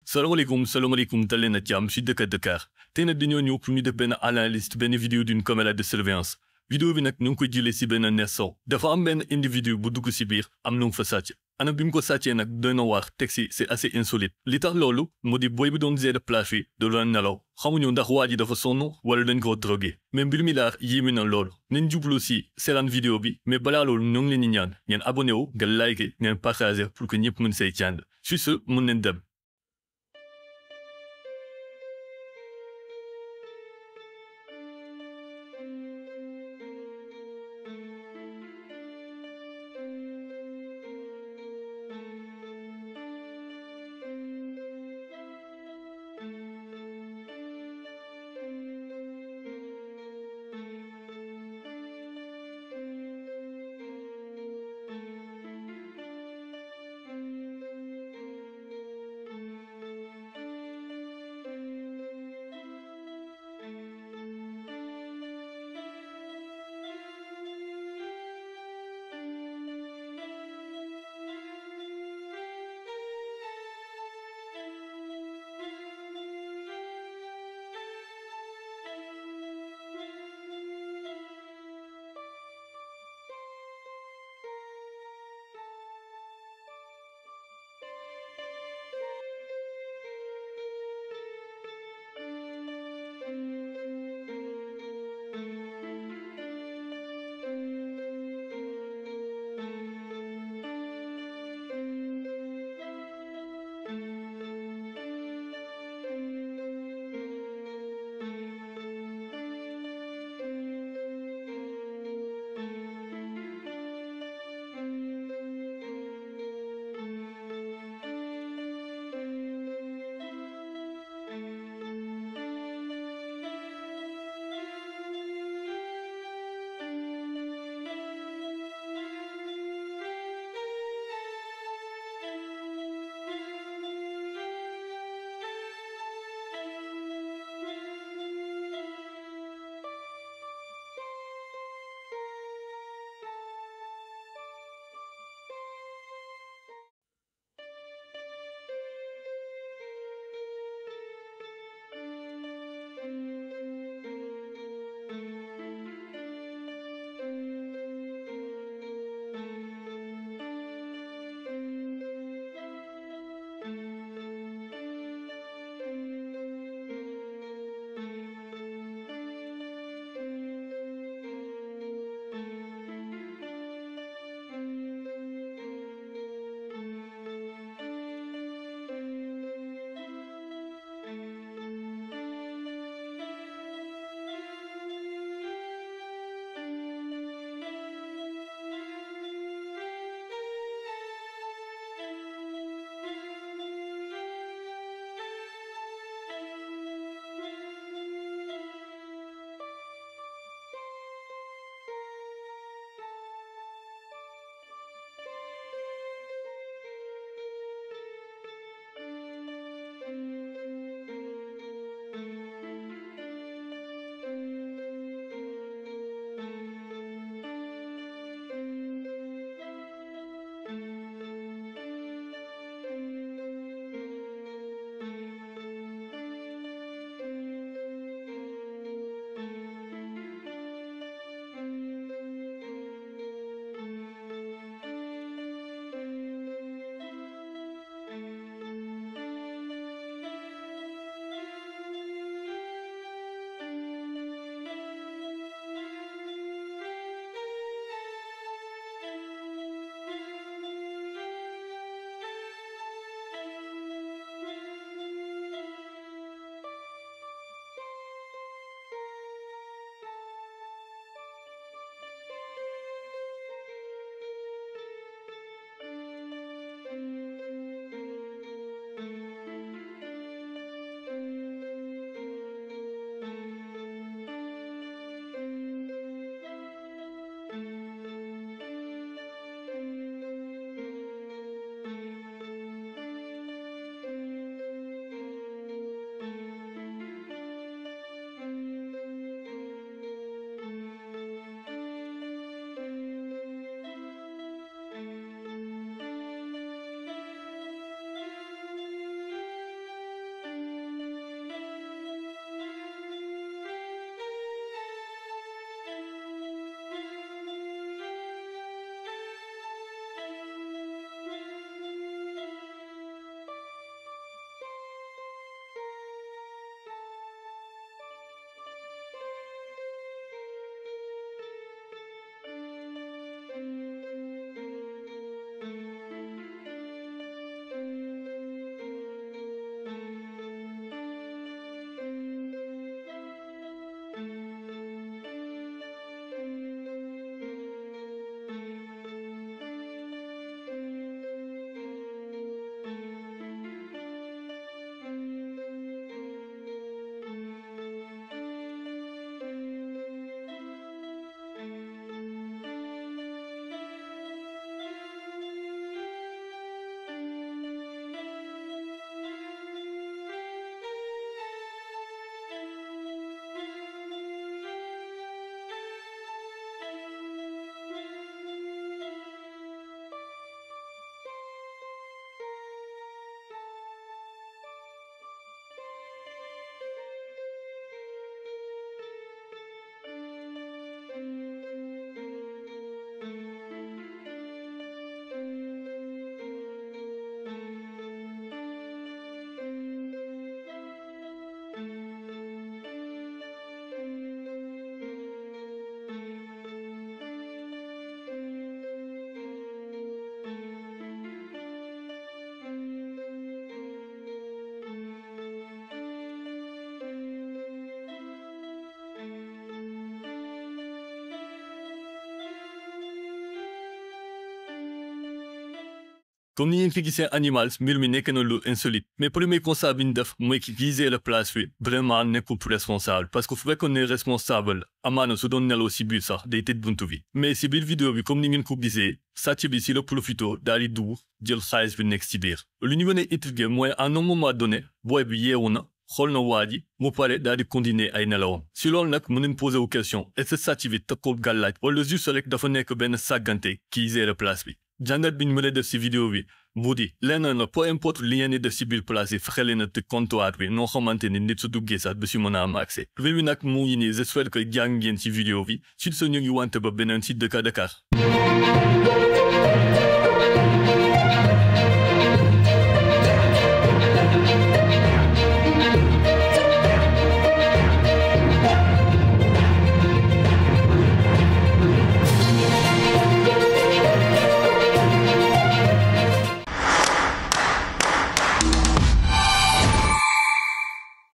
salaamaaleykum dal leen ak jàmm ci Dëkk Dakar tey nag dañoo ñëw pour ñu def benn analyse benn vidéo d'une caméra de surveillance vidéo bi nag ñu ngi ko jëlee ci benn nees dafa am benn individu bu dugg ci biir am na mu fa sàcc anam bi mu ko sàccee nag doy na waar teg ci c'est assez insolite li tax loolu moo di booy bi doon gérer place bi da doon nelaw xamuñu ndax waa ji dafa sonn wala dañ koo drogué mais mbir mi laar yéeme na loolu nañ jublu ci seetaan vidéo bi mais balaa loolu ñoo ngi leen di ñaan ngeen abonné wu nga liké ngeen partagé pour que ñëpp mën say cànd sur ce mën nañ dem. comme ni ngeen ko gisee Animals mbir mi nekk na lu insolite mais premier constat bi ñu def mooy ki gisee la place bi vraiment nekkul responsable parce que fu fekkoon ne responsable amaana su doon nelaw si biir sax day tëj buntu bi mais si biir vidéo bi comme ni ngeen ko gisee sàcc bi si la profito daal di dugg jël xaalis bi nekk si biir lu ñu mën a intrigué mooy à un moment donné booy bi yeewu na xool na waa ji mu pare daal di continuer ay nelawam si loolu nag mën nañ posé wu question est-ce que sàcc bi teg ko gàllaaj wala juste rek dafa nekk benn sàggante kii gérer place bi jàngat bi ñu mën a def si vidéo bi mu di lenn la peu importe li ngeen di def si biir place yi fexe leen a tëj comptoir bi noo xamante ni nit su duggee sax ba si mën a am accès vidéo bi nag mu ngi nii j'espère que jàng ngeen si vidéo bi sur ce ñu ngi wante ba beneen si Dakar